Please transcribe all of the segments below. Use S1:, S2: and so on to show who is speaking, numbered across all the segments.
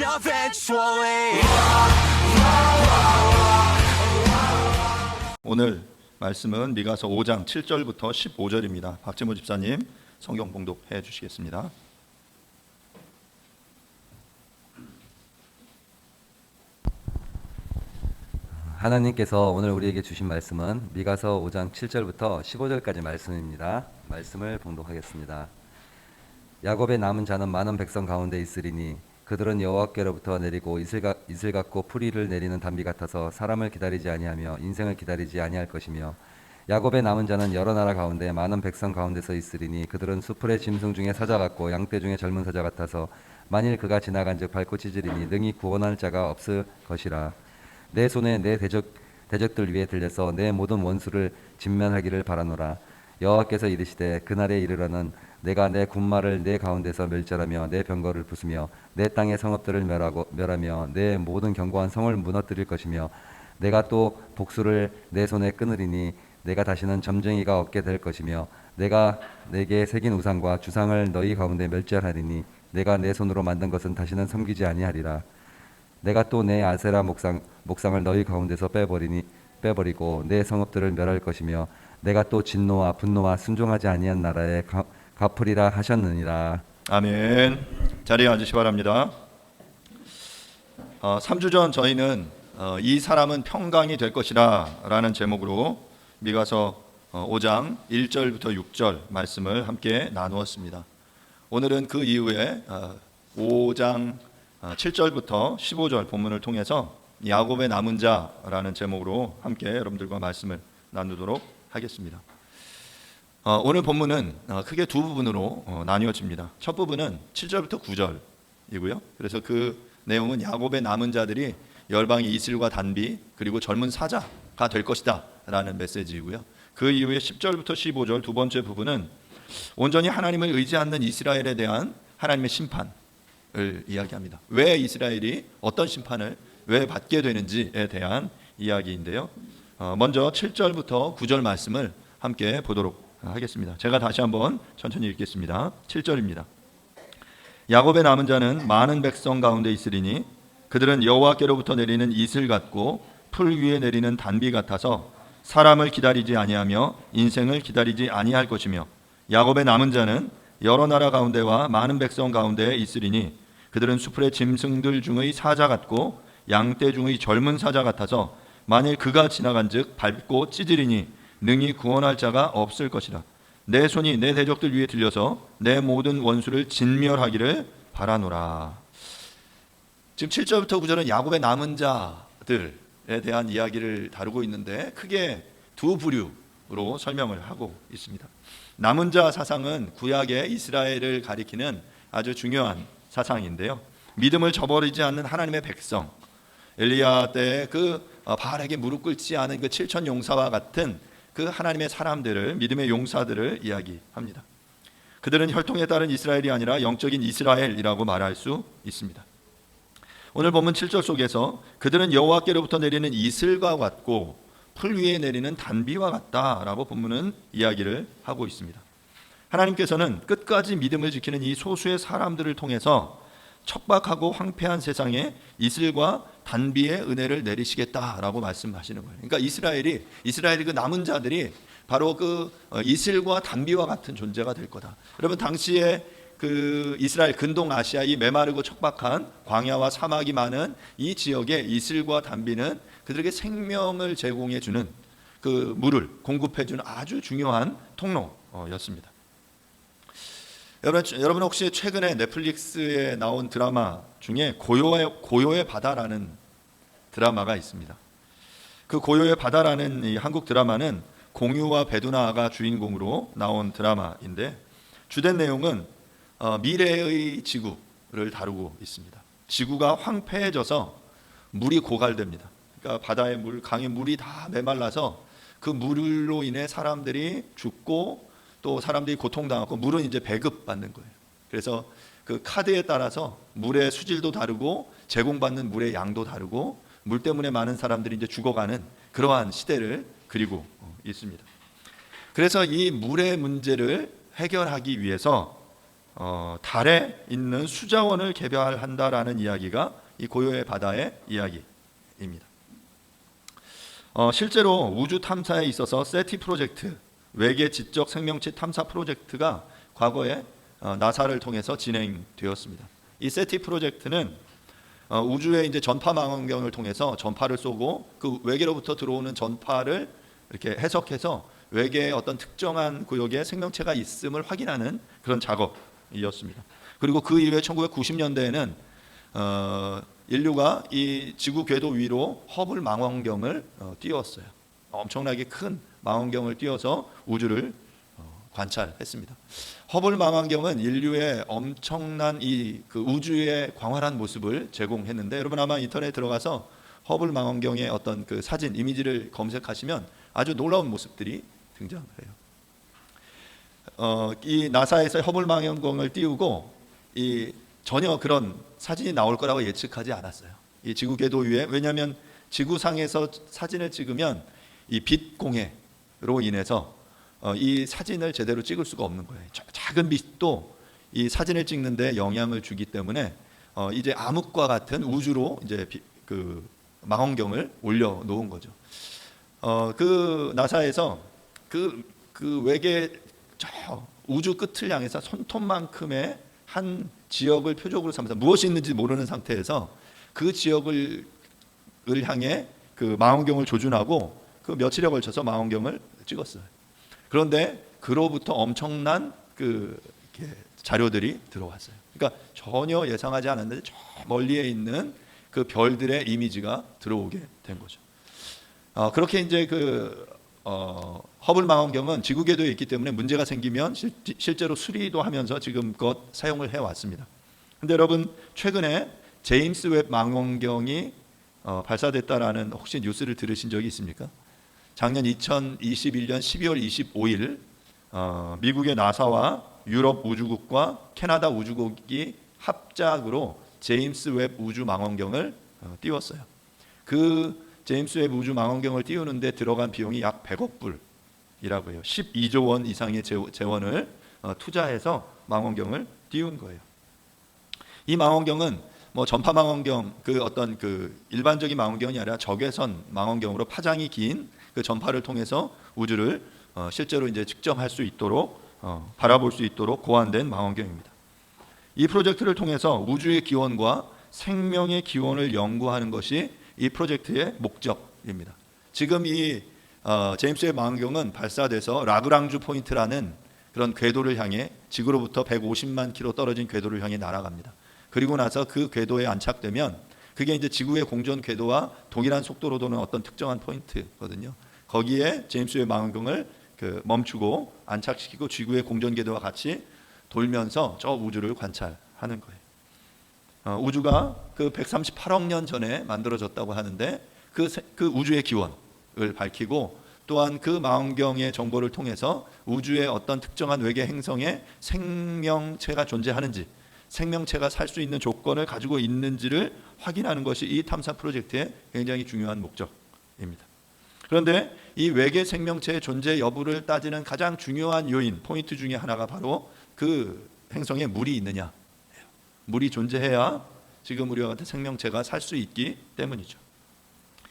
S1: eventually.
S2: 오늘 말씀은 미가서 5장 7절부터 15절입니다. 박재모 집사님 성경 봉독해 주시겠습니다.
S3: 하나님께서 오늘 우리에게 주신 말씀은 미가서 5장 7절부터 15절까지 말씀입니다. 말씀을 봉독하겠습니다. 야곱의 남은 자는 많은 백성 가운데 있으리니 그들은 여호와께로부터 내리고 이슬 같고 풀이를 내리는 단비 같아서 사람을 기다리지 아니하며 인생을 기다리지 아니할 것이며 야곱의 남은 자는 여러 나라 가운데 많은 백성 가운데서 있으리니 그들은 수풀의 짐승 중에 사자 같고 양떼 중에 젊은 사자 같아서 만일 그가 지나간즉 밟고 찢으리니 능히 구원할 자가 없을 것이라. 내 손에 내 대적들 위에 들려서 내 모든 원수를 진면하기를 바라노라. 여호와께서 이르시되 그날에 이르러는 내가 내 군마를 내 가운데서 멸절하며 내 병거를 부수며 내 땅의 성읍들을 멸하며 내 모든 견고한 성을 무너뜨릴 것이며 내가 또 복수를 내 손에 끊으리니 내가 다시는 점쟁이가 없게 될 것이며 내가 내게 새긴 우상과 주상을 너희 가운데 멸절하리니 내가 내 손으로 만든 것은 다시는 섬기지 아니하리라. 내가 또 내 아세라 목상을 너희 가운데서 빼버리고 내 성읍들을 멸할 것이며 내가 또 진노와 분노와 순종하지 아니한 나라에 갚으리라 하셨느니라.
S2: 아멘. 자리에 앉으시 바랍니다. 3주 전 저희는 이 사람은 평강이 될 것이라 라는 제목으로 미가서 5장 1절부터 6절 말씀을 함께 나누었습니다. 오늘은 그 이후에 5장 7절부터 15절 본문을 통해서 야곱의 남은 자라는 제목으로 함께 여러분들과 말씀을 나누도록 하겠습니다. 오늘 본문은 크게 두 부분으로 나뉘어집니다. 첫 부분은 7절부터 9절이고요. 그래서 그 내용은 야곱의 남은 자들이 열방의 이슬과 단비 그리고 젊은 사자가 될 것이다 라는 메시지이고요. 그 이후에 10절부터 15절 두 번째 부분은 온전히 하나님을 의지 않는 이스라엘에 대한 하나님의 심판을 이야기합니다. 왜 이스라엘이 어떤 심판을 왜 받게 되는지에 대한 이야기인데요. 먼저 7절부터 9절 말씀을 함께 보도록 하겠습니다. 제가 다시 한번 천천히 읽겠습니다. 7절입니다. 야곱의 남은 자는 많은 백성 가운데 있으리니 그들은 여호와께로부터 내리는 이슬 같고 풀 위에 내리는 단비 같아서 사람을 기다리지 아니하며 인생을 기다리지 아니할 것이며 야곱의 남은 자는 여러 나라 가운데와 많은 백성 가운데 있으리니 그들은 수풀의 짐승들 중의 사자 같고 양떼 중의 젊은 사자 같아서 만일 그가 지나간즉 밟고 찢으리니 능히 구원할 자가 없을 것이라. 내 손이 내 대적들 위에 들려서 내 모든 원수를 진멸하기를 바라노라. 지금 7절부터 9절은 야곱의 남은 자들에 대한 이야기를 다루고 있는데 크게 두 부류로 설명을 하고 있습니다. 남은 자 사상은 구약의 이스라엘을 가리키는 아주 중요한 사상인데요. 믿음을 저버리지 않는 하나님의 백성, 엘리야 때 그 바알에게 무릎 꿇지 않은 그 7천 용사와 같은 그 하나님의 사람들을, 믿음의 용사들을 이야기합니다. 그들은 혈통에 따른 이스라엘이 아니라 영적인 이스라엘이라고 말할 수 있습니다. 오늘 본문 7절 속에서 그들은 여호와께로부터 내리는 이슬과 같고 풀 위에 내리는 단비와 같다라고 본문은 이야기를 하고 있습니다. 하나님께서는 끝까지 믿음을 지키는 이 소수의 사람들을 통해서 척박하고 황폐한 세상에 이슬과 단비의 은혜를 내리시겠다라고 말씀하시는 거예요. 그러니까 이스라엘이 그 남은 자들이 바로 그 이슬과 단비와 같은 존재가 될 거다. 여러분 당시에 그 이스라엘 근동 아시아 이 메마르고 척박한 광야와 사막이 많은 이 지역에 이슬과 단비는 그들에게 생명을 제공해 주는 그 물을 공급해 주는 아주 중요한 통로였습니다. 여러분 혹시 최근에 넷플릭스에 나온 드라마 중에 고요의 바다라는 드라마가 있습니다. 그 고요의 바다라는 이 한국 드라마는 공유와 배두나가 주인공으로 나온 드라마인데 주된 내용은 미래의 지구를 다루고 있습니다. 지구가 황폐해져서 물이 고갈됩니다. 그러니까 바다의 물, 강의 물이 다 메말라서 그 물로 인해 사람들이 죽고 또 사람들이 고통당하고 물은 이제 배급받는 거예요. 그래서 그 카드에 따라서 물의 수질도 다르고 제공받는 물의 양도 다르고 물 때문에 많은 사람들이 이제 죽어가는 그러한 시대를 그리고 있습니다. 그래서 이 물의 문제를 해결하기 위해서 달에 있는 수자원을 개발한다라는 이야기가 이 고요의 바다의 이야기입니다. 실제로 우주 탐사에 있어서 세티 프로젝트, 외계 지적 생명체 탐사 프로젝트가 과거에 나사를 통해서 진행되었습니다. 이 세티 프로젝트는 우주의 이제 전파 망원경을 통해서 전파를 쏘고 그 외계로부터 들어오는 전파를 이렇게 해석해서 외계의 어떤 특정한 구역에 생명체가 있음을 확인하는 그런 작업이었습니다. 그리고 그 이후에 1990년대에는 인류가 이 지구 궤도 위로 허블 망원경을 띄웠어요. 엄청나게 큰 망원경을 띄워서 우주를 관찰했습니다. 허블 망원경은 인류의 엄청난 그 우주의 광활한 모습을 제공했는데, 여러분 아마 인터넷에 들어가서 허블 망원경의 어떤 그 사진, 이미지를 검색하시면 아주 놀라운 모습들이 등장을 해요. 이 나사에서 허블 망원경을 띄우고 전혀 그런 사진이 나올 거라고 예측하지 않았어요. 이 지구 궤도 위에, 왜냐하면 지구상에서 사진을 찍으면 이 빛 공해로 인해서 이 사진을 제대로 찍을 수가 없는 거예요. 작은 빛도 이 사진을 찍는데 영향을 주기 때문에 이제 암흑과 같은 우주로 이제 그 망원경을 올려 놓은 거죠. 그 나사에서 그 외계 저 우주 끝을 향해서 손톱만큼의 한 지역을 표적으로 삼아서 무엇이 있는지 모르는 상태에서 그 지역을 향해 그 망원경을 조준하고 그 며칠에 걸쳐서 망원경을 찍었어요. 그런데 그로부터 엄청난 자료들이 들어왔어요. 그러니까 전혀 예상하지 않았는데 저 멀리에 있는 그 별들의 이미지가 들어오게 된 거죠. 그렇게 이제 허블 망원경은 지구 궤도에 있기 때문에 문제가 생기면 실제로 수리도 하면서 지금껏 사용을 해왔습니다. 근데 여러분, 최근에 제임스 웹 망원경이 발사됐다라는 혹시 뉴스를 들으신 적이 있습니까? 작년 2021년 12월 25일 미국의 나사와 유럽 우주국과 캐나다 우주국이 합작으로 제임스 웹 우주 망원경을 띄웠어요. 그 제임스 웹 우주 망원경을 띄우는데 들어간 비용이 약 100억 불이라고 해요. 12조 원 이상의 재원을 투자해서 망원경을 띄운 거예요. 이 망원경은 뭐 전파 망원경, 어떤 일반적인 망원경이 아니라 적외선 망원경으로 파장이 긴 그 전파를 통해서 우주를 실제로 이제 측정할 수 있도록 바라볼 수 있도록 고안된 망원경입니다. 이 프로젝트를 통해서 우주의 기원과 생명의 기원을 연구하는 것이 이 프로젝트의 목적입니다. 지금 이 제임스 웹 망원경은 발사돼서 라그랑주 포인트라는 그런 궤도를 향해, 지구로부터 150만 킬로 떨어진 궤도를 향해 날아갑니다. 그리고 나서 그 궤도에 안착되면 그게 이제 지구의 공전 궤도와 동일한 속도로 도는 어떤 특정한 포인트거든요. 거기에 제임스 웹 망원경을 멈추고 안착시키고 지구의 공전 궤도와 같이 돌면서 저 우주를 관찰하는 거예요. 우주가 138억 년 전에 만들어졌다고 하는데 그 우주의 기원을 밝히고, 또한 그 망원경의 정보를 통해서 우주의 어떤 특정한 외계 행성에 생명체가 존재하는지, 생명체가 살 수 있는 조건을 가지고 있는지를 확인하는 것이 이 탐사 프로젝트의 굉장히 중요한 목적입니다. 그런데 이 외계 생명체의 존재 여부를 따지는 가장 중요한 요인, 포인트 중에 하나가 바로 그 행성에 물이 있느냐. 물이 존재해야 지금 우리와 같은 생명체가 살 수 있기 때문이죠.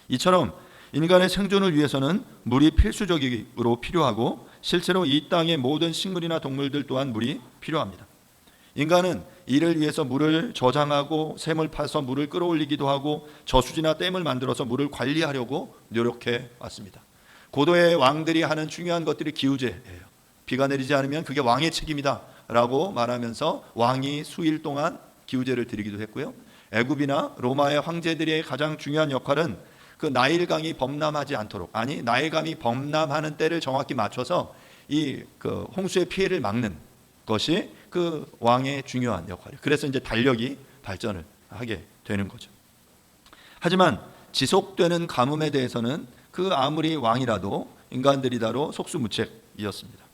S2: 이처럼 인간의 생존을 위해서는 물이 필수적으로 필요하고, 실제로 이 땅의 모든 식물이나 동물들 또한 물이 필요합니다. 인간은 이를 위해서 물을 저장하고 샘을 파서 물을 끌어올리기도 하고 저수지나 댐을 만들어서 물을 관리하려고 노력해 왔습니다. 고도의 왕들이 하는 중요한 것들이 기우제예요. 비가 내리지 않으면 그게 왕의 책임이다 라고 말하면서 왕이 수일 동안 기우제를 드리기도 했고요. 애굽이나 로마의 황제들의 가장 중요한 역할은 그 나일강이 범람하지 않도록, 나일강이 범람하는 때를 정확히 맞춰서 이 홍수의 피해를 막는 것이 그 왕의 중요한 역할이에요. 그래서 이제 달력이 발전을 하게 되는 거죠. 하지만 지속되는 가뭄에 대해서는 그 아무리 왕이라도 인간들이다로 속수무책이었습니다.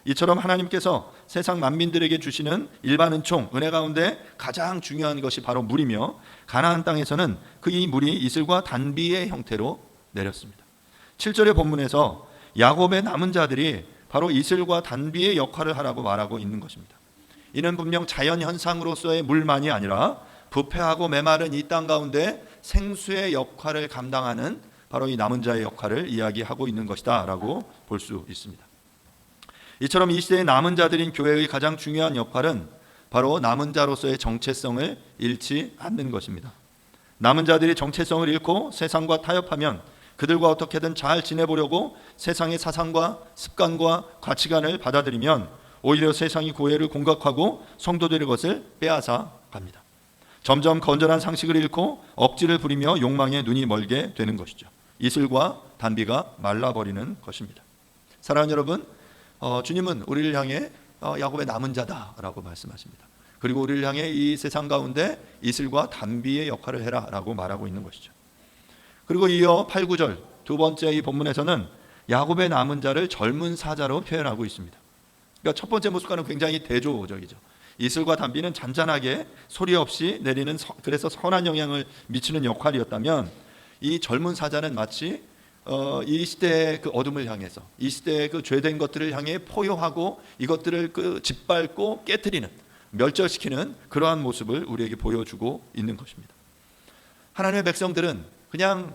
S2: 이처럼 하나님께서 세상 만민들에게 주시는 일반 은총, 은혜 가운데 가장 중요한 것이 바로 물이며, 가나안 땅에서는 이 물이 이슬과 단비의 형태로 내렸습니다. 7절의 본문에서 야곱의 남은 자들이 바로 이슬과 단비의 역할을 하라고 말하고 있는 것입니다. 이는 분명 자연 현상으로서의 물만이 아니라 부패하고 메마른 이 땅 가운데 생수의 역할을 감당하는 바로 이 남은 자의 역할을 이야기하고 있는 것이다 라고 볼 수 있습니다. 이처럼 이 시대의 남은 자들인 교회의 가장 중요한 역할은 바로 남은 자로서의 정체성을 잃지 않는 것입니다. 남은 자들이 정체성을 잃고 세상과 타협하면 그들과 어떻게든 잘 지내보려고 세상의 사상과 습관과 가치관을 받아들이면 오히려 세상이 교회를 공격하고 성도들의 것을 빼앗아 갑니다. 점점 건전한 상식을 잃고 억지를 부리며 욕망에 눈이 멀게 되는 것이죠. 이슬과 단비가 말라버리는 것입니다. 사랑하는 여러분, 주님은 우리를 향해 야곱의 남은 자다라고 말씀하십니다. 그리고 우리를 향해 이 세상 가운데 이슬과 단비의 역할을 해라라고 말하고 있는 것이죠. 그리고 이어 8, 9절 두 번째 이 본문에서는 야곱의 남은 자를 젊은 사자로 표현하고 있습니다. 그러니까 첫 번째 모습과는 굉장히 대조적이죠. 이슬과 단비는 잔잔하게 소리 없이 내리는 그래서 선한 영향을 미치는 역할이었다면 이 젊은 사자는 마치 이 시대의 그 어둠을 향해서 이 시대의 그 죄된 것들을 향해 포효하고 이것들을 그 짓밟고 깨트리는 멸절시키는 그러한 모습을 우리에게 보여주고 있는 것입니다. 하나님의 백성들은 그냥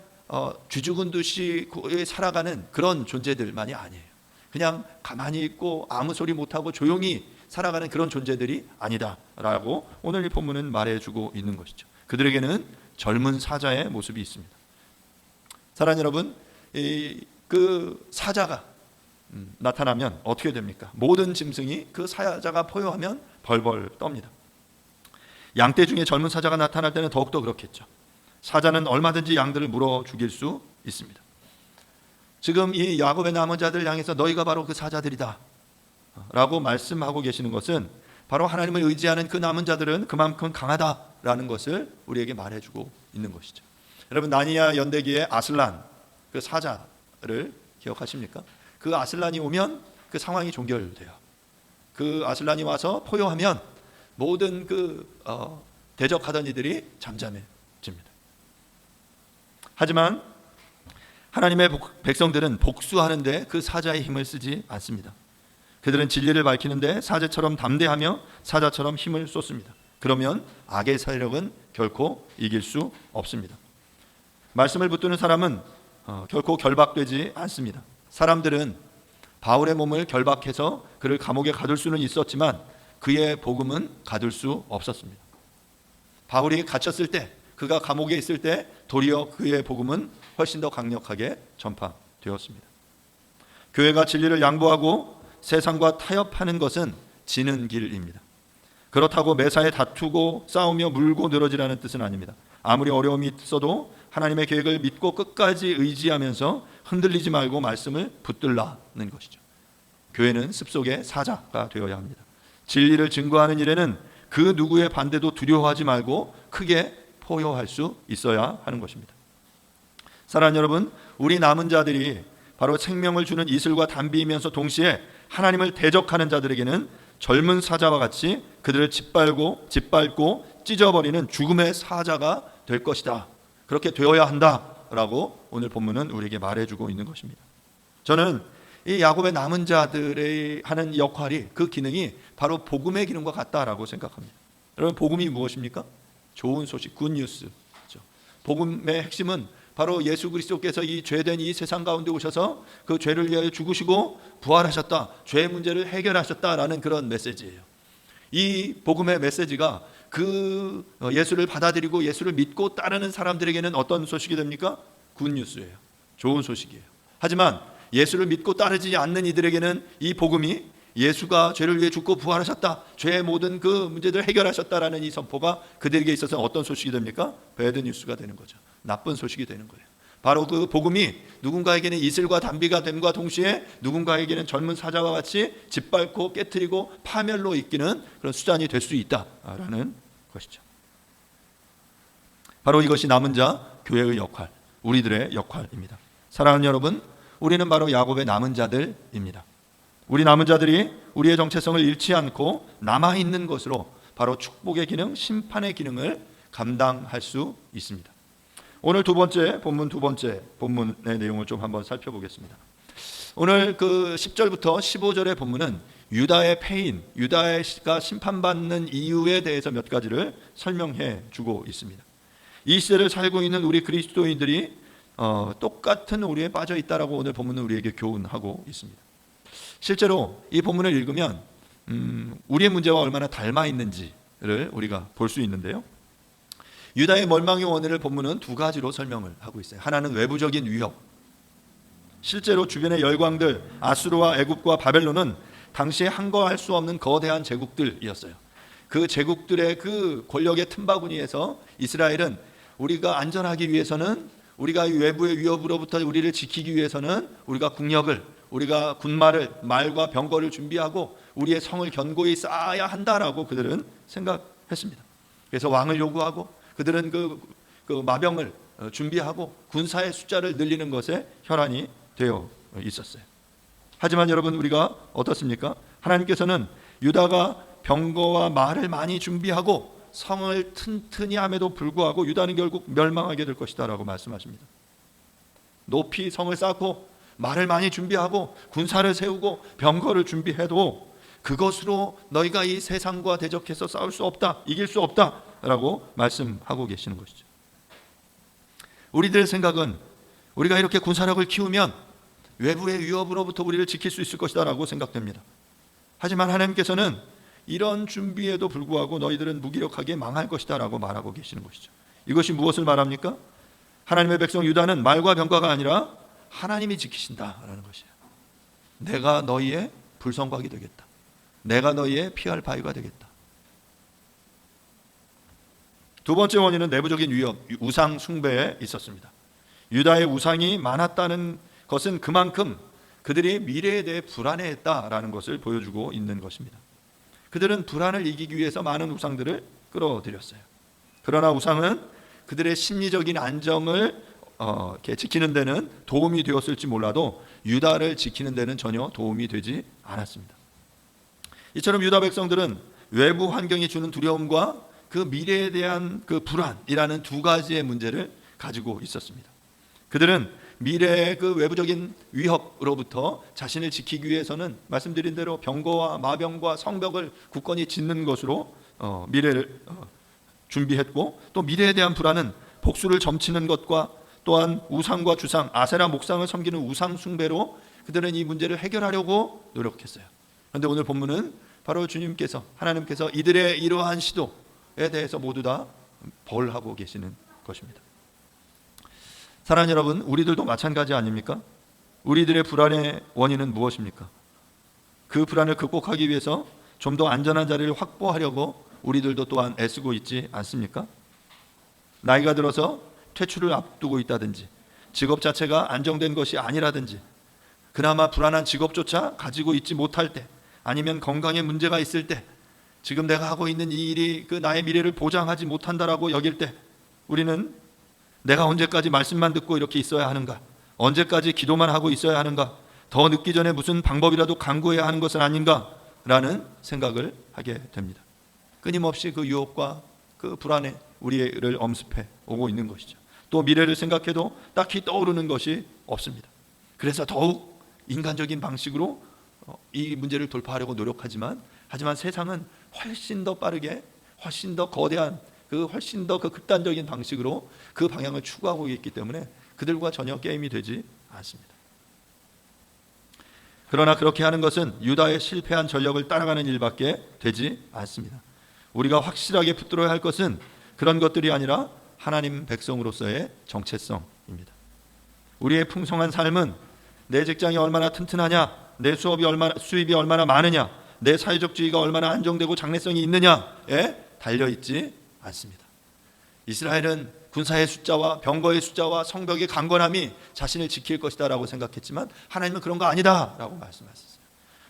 S2: 쥐죽은 듯이 살아가는 그런 존재들만이 아니에요. 그냥 가만히 있고 아무 소리 못하고 조용히 살아가는 그런 존재들이 아니다라고 오늘 이 본문은 말해주고 있는 것이죠. 그들에게는 젊은 사자의 모습이 있습니다. 사랑하는 여러분, 그 사자가 나타나면 어떻게 됩니까? 모든 짐승이 그 사자가 포효하면 벌벌 떱니다. 양떼 중에 젊은 사자가 나타날 때는 더욱더 그렇겠죠. 사자는 얼마든지 양들을 물어 죽일 수 있습니다. 지금 이 야곱의 남은 자들 향해서 너희가 바로 그 사자들이다 라고 말씀하고 계시는 것은 바로 하나님을 의지하는 그 남은 자들은 그만큼 강하다라는 것을 우리에게 말해주고 있는 것이죠. 여러분, 나니아 연대기의 아슬란 그 사자를 기억하십니까? 그 아슬란이 오면 그 상황이 종결돼요. 그 아슬란이 와서 포효하면 모든 그 대적하던 이들이 잠잠해집니다. 하지만 하나님의 백성들은 복수하는데 그 사자의 힘을 쓰지 않습니다. 그들은 진리를 밝히는데 사자처럼 담대하며 사자처럼 힘을 쏟습니다. 그러면 악의 세력은 결코 이길 수 없습니다. 말씀을 붙드는 사람은 결코 결박되지 않습니다. 사람들은 바울의 몸을 결박해서 그를 감옥에 가둘 수는 있었지만 그의 복음은 가둘 수 없었습니다. 바울이 갇혔을 때, 그가 감옥에 있을 때 도리어 그의 복음은 훨씬 더 강력하게 전파되었습니다. 교회가 진리를 양보하고 세상과 타협하는 것은 지는 길입니다. 그렇다고 매사에 다투고 싸우며 물고 늘어지라는 뜻은 아닙니다. 아무리 어려움이 있어도 하나님의 계획을 믿고 끝까지 의지하면서 흔들리지 말고 말씀을 붙들라는 것이죠. 교회는 습속의 사자가 되어야 합니다. 진리를 증거하는 일에는 그 누구의 반대도 두려워하지 말고 크게 포효할 수 있어야 하는 것입니다. 사랑하는 여러분, 우리 남은 자들이 바로 생명을 주는 이슬과 단비이면서 동시에 하나님을 대적하는 자들에게는 젊은 사자와 같이 그들을 짓밟고 찢어버리는 죽음의 사자가 될 것이다. 그렇게 되어야 한다라고 오늘 본문은 우리에게 말해주고 있는 것입니다. 저는 이 야곱의 남은 자들의 하는 역할이, 그 기능이 바로 복음의 기능과 같다라고 생각합니다. 여러분, 복음이 무엇입니까? 좋은 소식, 굿뉴스. 복음의 핵심은 바로 예수 그리스도께서 이 죄된 이 세상 가운데 오셔서 그 죄를 위하여 죽으시고 부활하셨다, 죄의 문제를 해결하셨다라는 그런 메시지예요. 이 복음의 메시지가 그 예수를 받아들이고 예수를 믿고 따르는 사람들에게는 어떤 소식이 됩니까? 굿뉴스예요. 좋은 소식이에요. 하지만 예수를 믿고 따르지 않는 이들에게는 이 복음이 예수가 죄를 위해 죽고 부활하셨다, 죄의 모든 그 문제들을 해결하셨다라는 이 선포가 그들에게 있어서 어떤 소식이 됩니까? 배드 뉴스가 되는 거죠. 나쁜 소식이 되는 거예요. 바로 그 복음이 누군가에게는 이슬과 단비가 됨과 동시에 누군가에게는 젊은 사자와 같이 짓밟고 깨트리고 파멸로 이끄는 그런 수단이 될 수 있다라는 것이죠. 바로 이것이 남은 자 교회의 역할, 우리들의 역할입니다. 사랑하는 여러분, 우리는 바로 야곱의 남은 자들입니다. 우리 남은 자들이 우리의 정체성을 잃지 않고 남아있는 것으로 바로 축복의 기능, 심판의 기능을 감당할 수 있습니다. 오늘 두 번째 본문의 내용을 좀 한번 살펴보겠습니다. 오늘 그 10절부터 15절의 본문은 유다의 패인, 유다가 심판받는 이유에 대해서 몇 가지를 설명해 주고 있습니다. 이 시대를 살고 있는 우리 그리스도인들이 똑같은 오류에 빠져 있다라고 오늘 본문은 우리에게 교훈하고 있습니다. 실제로 이 본문을 읽으면 우리의 문제와 얼마나 닮아 있는지를 우리가 볼 수 있는데요. 유다의 멸망의 원인을 본문은 두 가지로 설명을 하고 있어요. 하나는 외부적인 위협. 실제로 주변의 열강들 아수르와 애굽과 바벨론은 당시에 항거할 수 없는 거대한 제국들이었어요. 그 제국들의 그 권력의 틈바구니에서 이스라엘은 우리가 안전하기 위해서는, 우리가 외부의 위협으로부터 우리를 지키기 위해서는 우리가 국력을, 우리가 군말을, 말과 병거를 준비하고 우리의 성을 견고히 쌓아야 한다라고 그들은 생각했습니다. 그래서 왕을 요구하고 그들은 그 마병을 준비하고 군사의 숫자를 늘리는 것에 혈안이 되어 있었어요. 하지만 여러분, 우리가 어떻습니까? 하나님께서는 유다가 병거와 말을 많이 준비하고 성을 튼튼히 함에도 불구하고 유다는 결국 멸망하게 될 것이다 라고 말씀하십니다. 높이 성을 쌓고 말을 많이 준비하고 군사를 세우고 병거를 준비해도 그것으로 너희가 이 세상과 대적해서 싸울 수 없다, 이길 수 없다 라고 말씀하고 계시는 것이죠. 우리들의 생각은 우리가 이렇게 군사력을 키우면 외부의 위협으로부터 우리를 지킬 수 있을 것이다 라고 생각됩니다. 하지만 하나님께서는 이런 준비에도 불구하고 너희들은 무기력하게 망할 것이다 라고 말하고 계시는 것이죠. 이것이 무엇을 말합니까? 하나님의 백성 유다는 말과 병과가 아니라 하나님이 지키신다라는 것이에요. 내가 너희의 불성곽이 되겠다. 내가 너희의 피할 바위가 되겠다. 두 번째 원인은 내부적인 위협, 우상 숭배에 있었습니다. 유다의 우상이 많았다는 것은 그만큼 그들이 미래에 대해 불안해했다라는 것을 보여주고 있는 것입니다. 그들은 불안을 이기기 위해서 많은 우상들을 끌어들였어요. 그러나 우상은 그들의 심리적인 안정을 지키는 데는 도움이 되었을지 몰라도 유다를 지키는 데는 전혀 도움이 되지 않았습니다. 이처럼 유다 백성들은 외부 환경이 주는 두려움과 그 미래에 대한 그 불안이라는 두 가지의 문제를 가지고 있었습니다. 그들은 미래의 그 외부적인 위협으로부터 자신을 지키기 위해서는 말씀드린 대로 병거와 마병과 성벽을 굳건히 짓는 것으로 미래를 준비했고, 또 미래에 대한 불안은 복수를 점치는 것과 또한 우상과 주상, 아세라 목상을 섬기는 우상 숭배로 그들은 이 문제를 해결하려고 노력했어요. 그런데 오늘 본문은 바로 주님께서, 하나님께서 이들의 이러한 시도에 대해서 모두 다 벌하고 계시는 것입니다. 사랑하는 여러분, 우리들도 마찬가지 아닙니까? 우리들의 불안의 원인은 무엇입니까? 그 불안을 극복하기 위해서 좀 더 안전한 자리를 확보하려고 우리들도 또한 애쓰고 있지 않습니까? 나이가 들어서 퇴출을 앞두고 있다든지, 직업 자체가 안정된 것이 아니라든지, 그나마 불안한 직업조차 가지고 있지 못할 때, 아니면 건강에 문제가 있을 때, 지금 내가 하고 있는 이 일이 그 나의 미래를 보장하지 못한다라고 여길 때, 우리는 내가 언제까지 말씀만 듣고 이렇게 있어야 하는가? 언제까지 기도만 하고 있어야 하는가? 더 늦기 전에 무슨 방법이라도 강구해야 하는 것은 아닌가? 라는 생각을 하게 됩니다. 끊임없이 그 유혹과 그 불안에 우리를 엄습해 오고 있는 것이죠. 또 미래를 생각해도 딱히 떠오르는 것이 없습니다. 그래서 더욱 인간적인 방식으로 이 문제를 돌파하려고 노력하지만, 하지만 세상은 훨씬 더 빠르게, 훨씬 더 거대한, 훨씬 더 극단적인 방식으로 그 방향을 추구하고 있기 때문에 그들과 전혀 게임이 되지 않습니다. 그러나 그렇게 하는 것은 유다의 실패한 전력을 따라가는 일밖에 되지 않습니다. 우리가 확실하게 붙들어야 할 것은 그런 것들이 아니라 하나님 백성으로서의 정체성입니다. 우리의 풍성한 삶은 내 직장이 얼마나 튼튼하냐, 내 수입이 얼마나 많으냐, 내 사회적 지위가 얼마나 안정되고 장래성이 있느냐에 달려있지 않습니다. 이스라엘은 군사의 숫자와 병거의 숫자와 성벽의 강건함이 자신을 지킬 것이다 라고 생각했지만 하나님은 그런 거 아니다 라고 말씀하셨어요.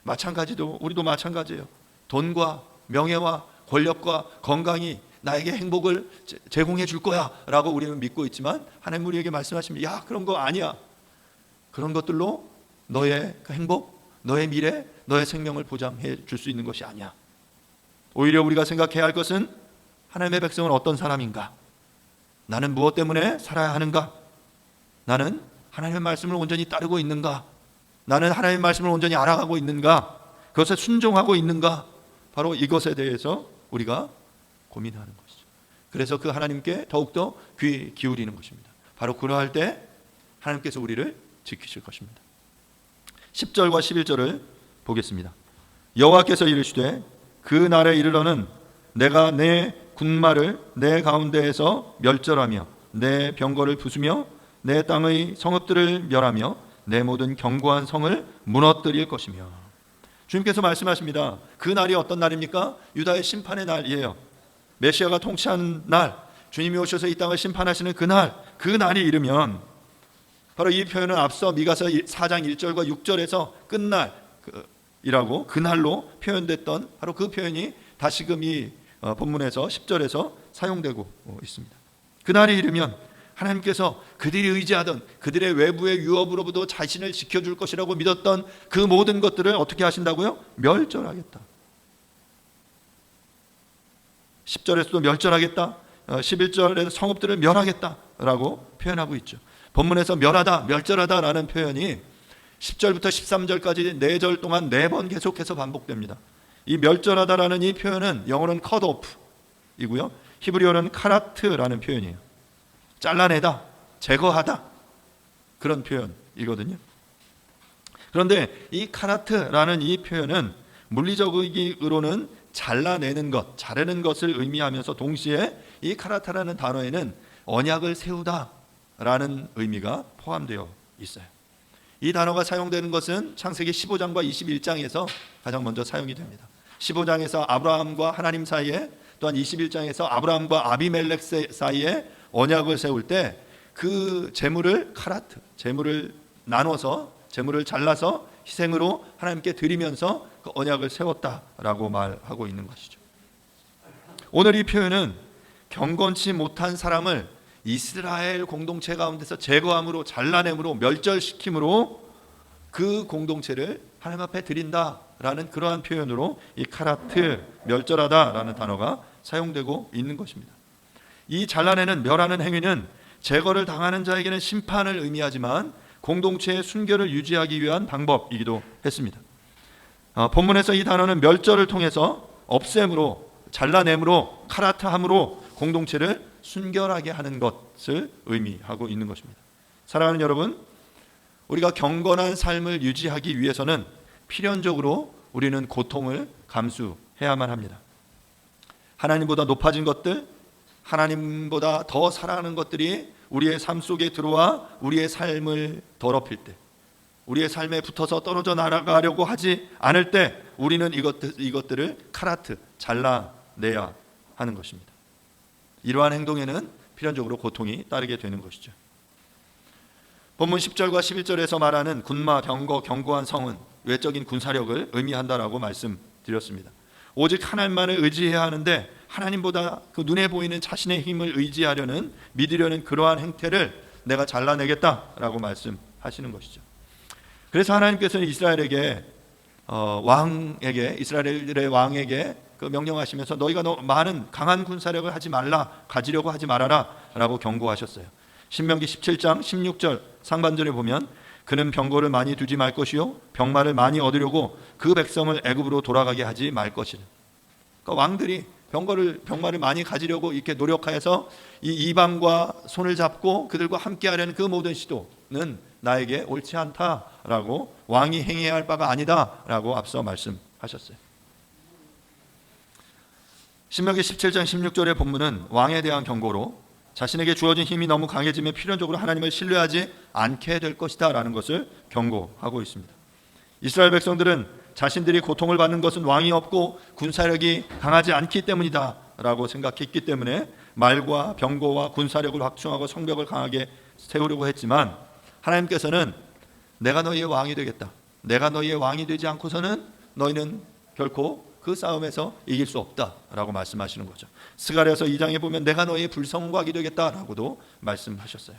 S2: 마찬가지도 우리도 마찬가지예요. 돈과 명예와 권력과 건강이 나에게 행복을 제공해 줄 거야 라고 우리는 믿고 있지만, 하나님 우리에게 말씀하십니다. 야, 그런 거 아니야. 그런 것들로 너의 행복, 너의 미래, 너의 생명을 보장해 줄 수 있는 것이 아니야. 오히려 우리가 생각해야 할 것은 하나님의 백성은 어떤 사람인가? 나는 무엇 때문에 살아야 하는가? 나는 하나님의 말씀을 온전히 따르고 있는가? 나는 하나님의 말씀을 온전히 알아가고 있는가? 그것에 순종하고 있는가? 바로 이것에 대해서 우리가 고민하는 것이죠. 그래서 그 하나님께 더욱더 귀 기울이는 것입니다. 바로 그러할 때 하나님께서 우리를 지키실 것입니다. 10절과 11절을 보겠습니다. 여호와께서 이르시되 그 날에 이르러는 내가 내 군마를 내 가운데에서 멸절하며 내 병거를 부수며 내 땅의 성읍들을 멸하며 내 모든 견고한 성을 무너뜨릴 것이며. 주님께서 말씀하십니다. 그 날이 어떤 날입니까? 유다의 심판의 날이에요. 메시아가 통치하는 날, 주님이 오셔서 이 땅을 심판하시는 그날, 그 날이 이르면 바로 이 표현은 앞서 미가서 4장 1절과 6절에서 끝날이라고 그날로 표현됐던 바로 그 표현이 다시금 이 본문에서 10절에서 사용되고 있습니다. 그날이 이르면 하나님께서 그들이 의지하던 그들의 외부의 유업으로부터 자신을 지켜줄 것이라고 믿었던 그 모든 것들을 어떻게 하신다고요? 멸절하겠다. 10절에서도 멸절하겠다. 11절에서 성읍들을 멸하겠다라고 표현하고 있죠. 본문에서 멸하다, 멸절하다라는 표현이 10절부터 13절까지 4절 동안 4번 계속해서 반복됩니다. 이 멸절하다라는 이 표현은 영어로는 cut off이고요. 히브리어는 카라트라는 표현이에요. 잘라내다, 제거하다 그런 표현이거든요. 그런데 이 카라트라는 이 표현은 물리적으로는 잘라내는 것, 자르는 것을 의미하면서 동시에 이 카라타라는 단어에는 언약을 세우다라는 의미가 포함되어 있어요. 이 단어가 사용되는 것은 창세기 15장과 21장에서 가장 먼저 사용이 됩니다. 15장에서 아브라함과 하나님 사이에, 또한 21장에서 아브라함과 아비멜렉 사이에 언약을 세울 때 그 제물을 카라트, 제물을 나눠서 제물을 잘라서 희생으로 하나님께 드리면서 그 언약을 세웠다라고 말하고 있는 것이죠. 오늘 이 표현은 경건치 못한 사람을 이스라엘 공동체 가운데서 제거함으로, 잘라냄으로, 멸절시킴으로 그 공동체를 하나님 앞에 드린다라는 그러한 표현으로 이 카라트, 멸절하다라는 단어가 사용되고 있는 것입니다. 이 잘라내는, 멸하는 행위는 제거를 당하는 자에게는 심판을 의미하지만 공동체의 순결을 유지하기 위한 방법이기도 했습니다. 본문에서 이 단어는 멸절을 통해서 없앰으로, 잘라냄으로, 카라트함으로 공동체를 순결하게 하는 것을 의미하고 있는 것입니다. 사랑하는 여러분, 우리가 경건한 삶을 유지하기 위해서는 필연적으로 우리는 고통을 감수해야만 합니다. 하나님보다 높아진 것들, 하나님보다 더 사랑하는 것들이 우리의 삶 속에 들어와 우리의 삶을 더럽힐 때, 우리의 삶에 붙어서 떨어져 나가려고 하지 않을 때 우리는 이것들을 카라트, 잘라내야 하는 것입니다. 이러한 행동에는 필연적으로 고통이 따르게 되는 것이죠. 본문 10절과 11절에서 말하는 군마, 병거, 견고한 성은 외적인 군사력을 의미한다라고 말씀드렸습니다. 오직 하나님만을 의지해야 하는데 하나님보다 그 눈에 보이는 자신의 힘을 의지하려는, 믿으려는 그러한 행태를 내가 잘라내겠다라고 말씀하시는 것이죠. 그래서 하나님께서는 이스라엘의 왕에게 그 명령하시면서 너희가 많은 강한 군사력을 하지 말라, 가지려고 하지 말아라 라고 경고하셨어요. 신명기 17장 16절 상반절에 보면 그는 병거를 많이 두지 말 것이요 병마를 많이 얻으려고 그 백성을 애굽으로 돌아가게 하지 말 것이라. 그러니까 왕들이 병마를 많이 가지려고 이렇게 노력하여서 이 이방과 손을 잡고 그들과 함께하려는 그 모든 시도는 나에게 옳지 않다라고, 왕이 행해야 할 바가 아니다라고 앞서 말씀하셨어요. 신명기 17장 16절의 본문은 왕에 대한 경고로 자신에게 주어진 힘이 너무 강해지면 필연적으로 하나님을 신뢰하지 않게 될 것이다 라는 것을 경고하고 있습니다. 이스라엘 백성들은 자신들이 고통을 받는 것은 왕이 없고 군사력이 강하지 않기 때문이다 라고 생각했기 때문에 말과 병거와 군사력을 확충하고 성벽을 강하게 세우려고 했지만 하나님께서는 내가 너희의 왕이 되겠다, 내가 너희의 왕이 되지 않고서는 너희는 결코 그 싸움에서 이길 수 없다라고 말씀하시는 거죠. 스가랴서 2장에 보면 내가 너희의 불성곽이 되겠다라고도 말씀하셨어요.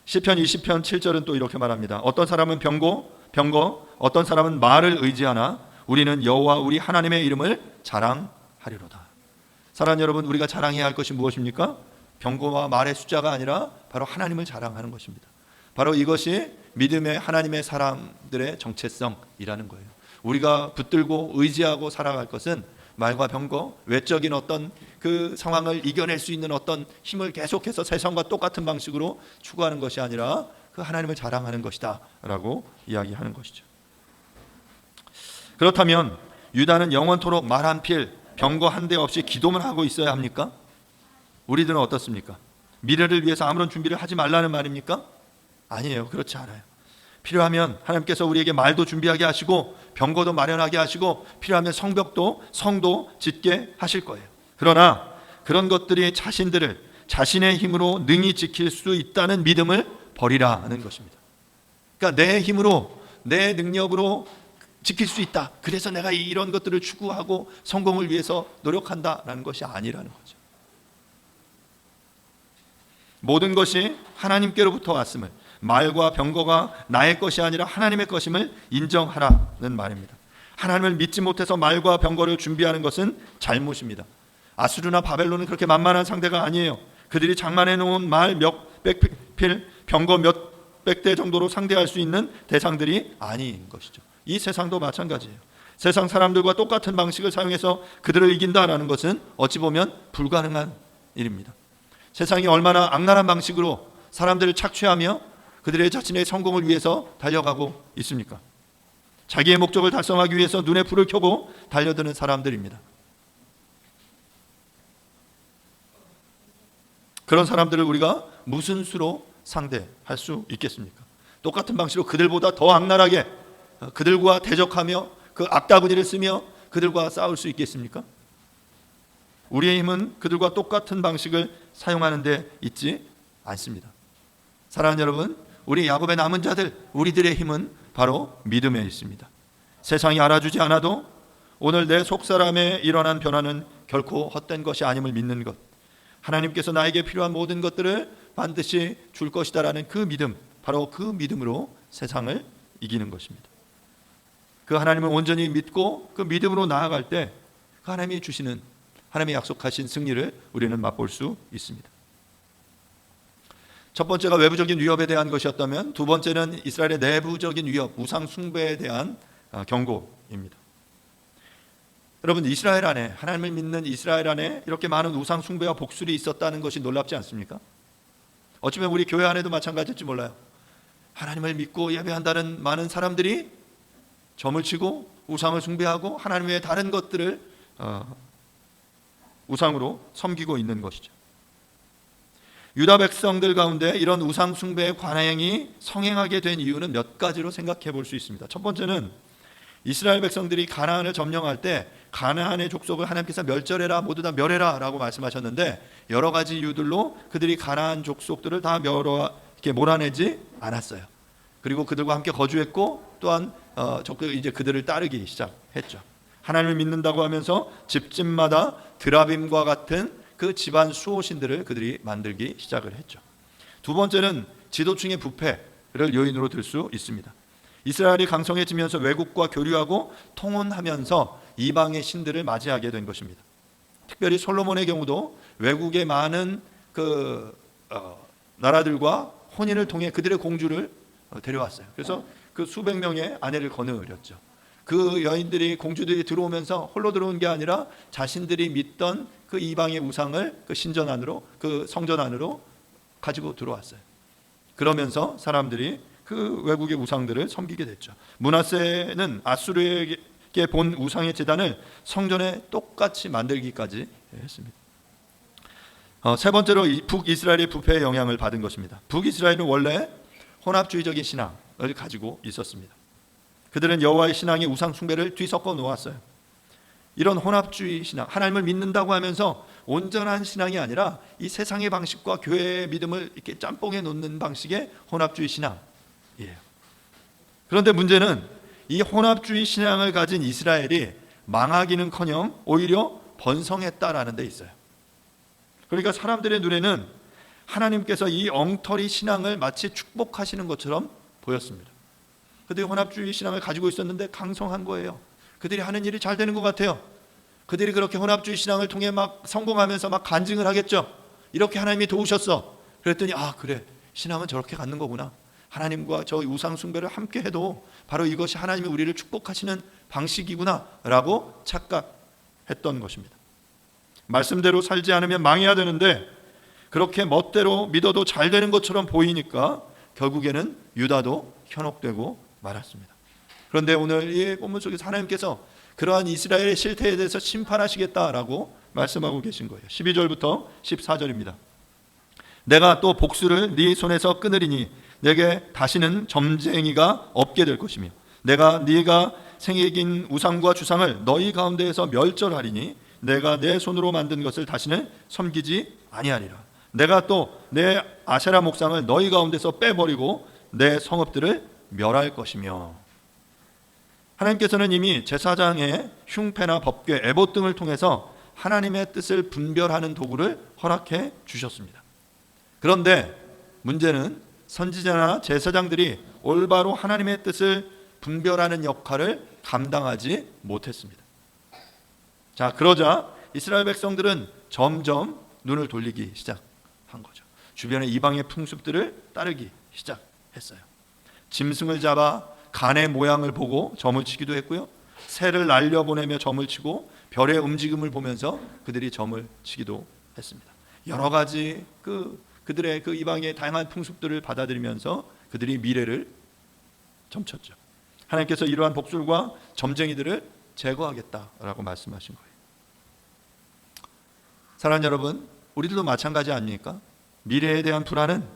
S2: 시편 20편 7절은 또 이렇게 말합니다. 어떤 사람은 병거, 어떤 사람은 말을 의지하나 우리는 여호와 우리 하나님의 이름을 자랑하리로다. 사랑하는 여러분, 우리가 자랑해야 할 것이 무엇입니까? 병거와 말의 숫자가 아니라 바로 하나님을 자랑하는 것입니다. 바로 이것이 믿음의 하나님의 사람들의 정체성이라는 거예요. 우리가 붙들고 의지하고 살아갈 것은 말과 병거, 외적인 어떤 그 상황을 이겨낼 수 있는 어떤 힘을 계속해서 세상과 똑같은 방식으로 추구하는 것이 아니라 그 하나님을 자랑하는 것이다 라고 이야기하는 것이죠. 그렇다면 유다는 영원토록 말 한 필, 병거 한 대 없이 기도만 하고 있어야 합니까? 우리들은 어떻습니까? 미래를 위해서 아무런 준비를 하지 말라는 말입니까? 아니에요. 그렇지 않아요. 필요하면 하나님께서 우리에게 말도 준비하게 하시고 병거도 마련하게 하시고 필요하면 성도 짓게 하실 거예요. 그러나 그런 것들이 자신의 힘으로 능히 지킬 수 있다는 믿음을 버리라는 것입니다. 그러니까 내 힘으로, 내 능력으로 지킬 수 있다, 그래서 내가 이런 것들을 추구하고 성공을 위해서 노력한다라는 것이 아니라는 거죠. 모든 것이 하나님께로부터 왔음을, 말과 병거가 나의 것이 아니라 하나님의 것임을 인정하라는 말입니다. 하나님을 믿지 못해서 말과 병거를 준비하는 것은 잘못입니다. 아수르나 바벨론은 그렇게 만만한 상대가 아니에요. 그들이 장만해 놓은 말 몇백 필, 병거 몇백 대 정도로 상대할 수 있는 대상들이 아닌 것이죠. 이 세상도 마찬가지예요. 세상 사람들과 똑같은 방식을 사용해서 그들을 이긴다라는 것은 어찌 보면 불가능한 일입니다. 세상이 얼마나 악랄한 방식으로 사람들을 착취하며 그들의 자신의 성공을 위해서 달려가고 있습니까? 자기의 목적을 달성하기 위해서 눈에 불을 켜고 달려드는 사람들입니다. 그런 사람들을 우리가 무슨 수로 상대할 수 있겠습니까? 똑같은 방식으로 그들보다 더 악랄하게 그들과 대적하며 그 악다구니를 쓰며 그들과 싸울 수 있겠습니까? 우리의 힘은 그들과 똑같은 방식을 사용하는 데 있지 않습니다. 사랑하는 여러분, 우리 야곱의 남은 자들, 우리들의 힘은 바로 믿음에 있습니다. 세상이 알아주지 않아도 오늘 내 속사람에 일어난 변화는 결코 헛된 것이 아님을 믿는 것, 하나님께서 나에게 필요한 모든 것들을 반드시 줄 것이다라는 그 믿음, 바로 그 믿음으로 세상을 이기는 것입니다. 그 하나님을 온전히 믿고 그 믿음으로 나아갈 때 그 하나님이 주시는, 하나님이 약속하신 승리를 우리는 맛볼 수 있습니다. 첫 번째가 외부적인 위협에 대한 것이었다면 두 번째는 이스라엘의 내부적인 위협, 우상 숭배에 대한 경고입니다. 여러분, 이스라엘 안에, 하나님을 믿는 이스라엘 안에 이렇게 많은 우상 숭배와 복술이 있었다는 것이 놀랍지 않습니까? 어쩌면 우리 교회 안에도 마찬가지일지 몰라요. 하나님을 믿고 예배한다는 많은 사람들이 점을 치고 우상을 숭배하고 하나님 외에 다른 것들을 우상으로 섬기고 있는 것이죠. 유다 백성들 가운데 이런 우상 숭배의 관행이 성행하게 된 이유는 몇 가지로 생각해 볼 수 있습니다. 첫 번째는 이스라엘 백성들이 가나안을 점령할 때 가나안의 족속을 하나님께서 멸절해라, 모두 다 멸해라 라고 말씀하셨는데 여러 가지 이유들로 그들이 가나안 족속들을 다 이렇게 몰아내지 않았어요. 그리고 그들과 함께 거주했고 또한 적들이 이제 그들을 따르기 시작했죠. 하나님을 믿는다고 하면서 집집마다 드라빔과 같은 그 집안 수호신들을 그들이 만들기 시작을 했죠. 두 번째는 지도층의 부패를 요인으로 들 수 있습니다. 이스라엘이 강성해지면서 외국과 교류하고 통혼하면서 이방의 신들을 맞이하게 된 것입니다. 특별히 솔로몬의 경우도 외국의 많은 나라들과 혼인을 통해 그들의 공주를 데려왔어요. 그래서 그 수백 명의 아내를 거느렸죠. 그 여인들이, 공주들이 들어오면서 홀로 들어온 게 아니라 자신들이 믿던 그 이방의 우상을 그 신전 안으로, 그 성전 안으로 가지고 들어왔어요. 그러면서 사람들이 그 외국의 우상들을 섬기게 됐죠. 므낫세는 아수르에게 본 우상의 제단을 성전에 똑같이 만들기까지 했습니다. 세 번째로 북이스라엘의 부패의 영향을 받은 것입니다. 북이스라엘은 원래 혼합주의적인 신앙을 가지고 있었습니다. 그들은 여호와의 신앙이 우상 숭배를 뒤섞어 놓았어요. 이런 혼합주의 신앙, 하나님을 믿는다고 하면서 온전한 신앙이 아니라 이 세상의 방식과 교회의 믿음을 이렇게 짬뽕에 놓는 방식의 혼합주의 신앙이에요. 그런데 문제는 이 혼합주의 신앙을 가진 이스라엘이 망하기는커녕 오히려 번성했다라는 데 있어요. 그러니까 사람들의 눈에는 하나님께서 이 엉터리 신앙을 마치 축복하시는 것처럼 보였습니다. 그들이 혼합주의 신앙을 가지고 있었는데 강성한 거예요. 그들이 하는 일이 잘 되는 것 같아요. 그들이 그렇게 혼합주의 신앙을 통해 막 성공하면서 막 간증을 하겠죠. 이렇게 하나님이 도우셨어. 그랬더니 그래, 신앙은 저렇게 갖는 거구나. 하나님과 저 우상 숭배를 함께 해도 바로 이것이 하나님이 우리를 축복하시는 방식이구나 라고 착각했던 것입니다. 말씀대로 살지 않으면 망해야 되는데 그렇게 멋대로 믿어도 잘 되는 것처럼 보이니까 결국에는 유다도 현혹되고 말았습니다. 그런데 오늘 이 본문 속에서 하나님께서 그러한 이스라엘의 실태에 대해서 심판하시겠다라고 말씀하고 계신 거예요. 12절부터 14절입니다. 내가 또 복수를 네 손에서 끊으리니 내게 다시는 점쟁이가 없게 될 것이며 내가 네가 생애긴 우상과 주상을 너희 가운데에서 멸절하리니 내가 내 손으로 만든 것을 다시는 섬기지 아니하리라. 내가 또 내 아세라 목상을 너희 가운데서 빼버리고 내 성읍들을 멸할 것이며. 하나님께서는 이미 제사장의 흉패나 법궤, 에봇 등을 통해서 하나님의 뜻을 분별하는 도구를 허락해 주셨습니다. 그런데 문제는 선지자나 제사장들이 올바로 하나님의 뜻을 분별하는 역할을 감당하지 못했습니다. 자, 그러자 이스라엘 백성들은 점점 눈을 돌리기 시작한 거죠. 주변의 이방의 풍습들을 따르기 시작했어요. 짐승을 잡아 간의 모양을 보고 점을 치기도 했고요. 새를 날려보내며 점을 치고 별의 움직임을 보면서 그들이 점을 치기도 했습니다. 여러 가지 그들의 그 이방의 다양한 풍습들을 받아들이면서 그들이 미래를 점쳤죠. 하나님께서 이러한 복술과 점쟁이들을 제거하겠다라고 말씀하신 거예요. 사랑하는 여러분, 우리들도 마찬가지 아닙니까? 미래에 대한 불안은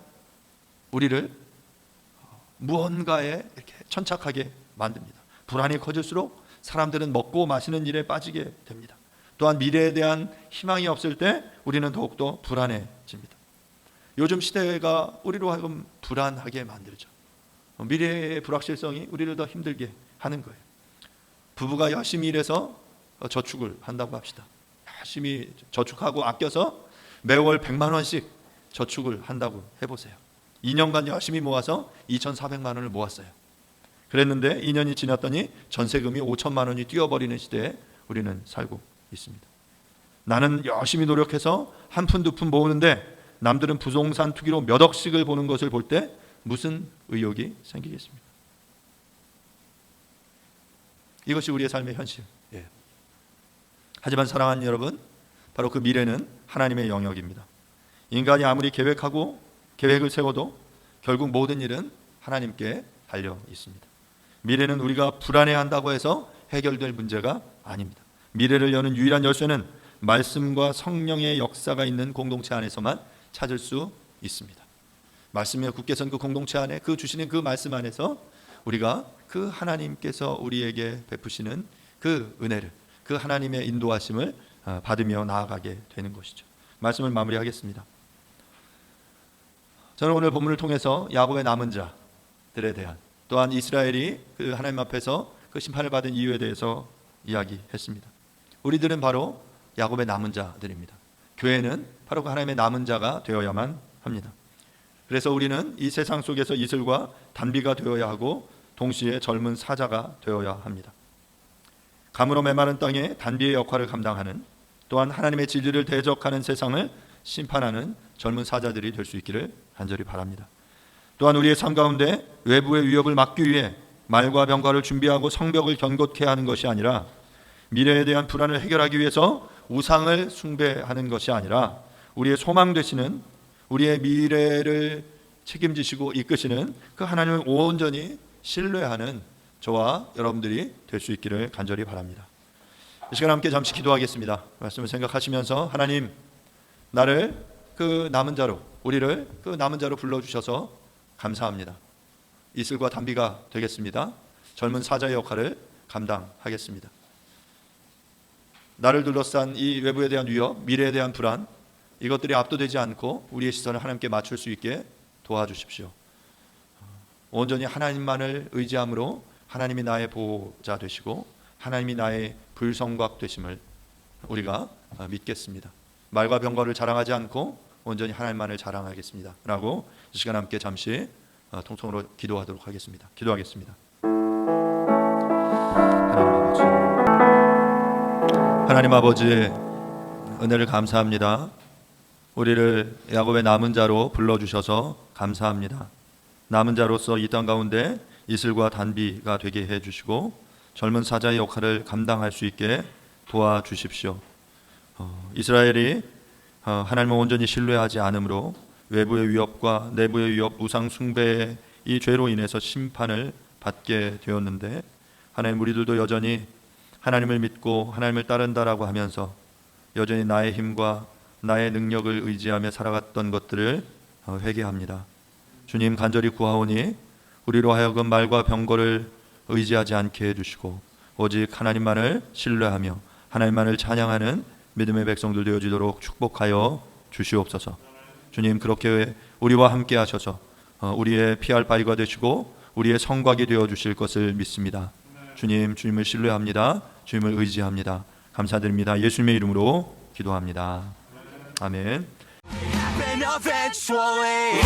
S2: 우리를 무언가에 이렇게 천착하게 만듭니다. 불안이 커질수록 사람들은 먹고 마시는 일에 빠지게 됩니다. 또한 미래에 대한 희망이 없을 때 우리는 더욱더 불안해집니다. 요즘 시대가 우리로 하여금 불안하게 만들죠. 미래의 불확실성이 우리를 더 힘들게 하는 거예요. 부부가 열심히 일해서 저축을 한다고 합시다. 열심히 저축하고 아껴서 매월 100만 원씩 저축을 한다고 해보세요. 2년간 열심히 모아서 2,400만 원을 모았어요. 그랬는데 2년이 지났더니 전세금이 5천만 원이 뛰어버리는 시대에 우리는 살고 있습니다. 나는 열심히 노력해서 한 푼 두 푼 모으는데 남들은 부동산 투기로 몇 억씩을 보는 것을 볼 때 무슨 의욕이 생기겠습니까? 이것이 우리의 삶의 현실이에요. 하지만 사랑하는 여러분, 바로 그 미래는 하나님의 영역입니다. 인간이 아무리 계획을 세워도 결국 모든 일은 하나님께 달려 있습니다. 미래는 우리가 불안해한다고 해서 해결될 문제가 아닙니다. 미래를 여는 유일한 열쇠는 말씀과 성령의 역사가 있는 공동체 안에서만 찾을 수 있습니다. 말씀에 굳게 선 그 공동체 안에 그 주시는 그 말씀 안에서 우리가 그 하나님께서 우리에게 베푸시는 그 은혜를, 그 하나님의 인도하심을 받으며 나아가게 되는 것이죠. 말씀을 마무리하겠습니다. 저는 오늘 본문을 통해서 야곱의 남은 자들에 대한, 또한 이스라엘이 그 하나님 앞에서 그 심판을 받은 이유에 대해서 이야기했습니다. 우리들은 바로 야곱의 남은 자들입니다. 교회는 바로 그 하나님의 남은 자가 되어야만 합니다. 그래서 우리는 이 세상 속에서 이슬과 단비가 되어야 하고 동시에 젊은 사자가 되어야 합니다. 가물어 메마른 땅에 단비의 역할을 감당하는, 또한 하나님의 진리를 대적하는 세상을 심판하는 젊은 사자들이 될 수 있기를 간절히 바랍니다. 또한 우리의 삶 가운데 외부의 위협을 막기 위해 말과 병과를 준비하고 성벽을 견고케 하는 것이 아니라, 미래에 대한 불안을 해결하기 위해서 우상을 숭배하는 것이 아니라, 우리의 소망 되시는, 우리의 미래를 책임지시고 이끄시는 그 하나님을 온전히 신뢰하는 저와 여러분들이 될 수 있기를 간절히 바랍니다. 이 시간 함께 잠시 기도하겠습니다. 말씀을 생각하시면서, 하나님, 나를 그 남은 자로, 우리를 그 남은 자로 불러주셔서 감사합니다. 이슬과 단비가 되겠습니다. 젊은 사자의 역할을 감당하겠습니다. 나를 둘러싼 이 외부에 대한 위협, 미래에 대한 불안, 이것들이 압도되지 않고 우리의 시선을 하나님께 맞출 수 있게 도와주십시오. 온전히 하나님만을 의지함으로 하나님이 나의 보호자 되시고 하나님이 나의 불성곽 되심을 우리가 믿겠습니다. 말과 병거를 자랑하지 않고 온전히 하나님만을 자랑하겠습니다 라고 이 시간 함께 잠시 통성으로 기도하도록 하겠습니다. 기도하겠습니다. 하나님 아버지, 은혜를 감사합니다. 우리를 야곱의 남은 자로 불러주셔서 감사합니다. 남은 자로서 이 땅 가운데 이슬과 단비가 되게 해주시고 젊은 사자의 역할을 감당할 수 있게 도와주십시오. 이스라엘이 하나님을 온전히 신뢰하지 않으므로 외부의 위협과 내부의 위협, 우상 숭배의 이 죄로 인해서 심판을 받게 되었는데 하나님, 우리들도 여전히 하나님을 믿고 하나님을 따른다라고 하면서 여전히 나의 힘과 나의 능력을 의지하며 살아갔던 것들을 회개합니다. 주님, 간절히 구하오니 우리로 하여금 말과 병거를 의지하지 않게 해주시고 오직 하나님만을 신뢰하며 하나님만을 찬양하는 믿음의 백성들 되어지도록 축복하여 주시옵소서. 주님, 그렇게 우리와 함께 하셔서 우리의 피할 바위가 되시고 우리의 성곽이 되어주실 것을 믿습니다. 주님, 주님을 신뢰합니다. 주님을 의지합니다. 감사드립니다. 예수님의 이름으로 기도합니다. 아멘.
S1: Eventually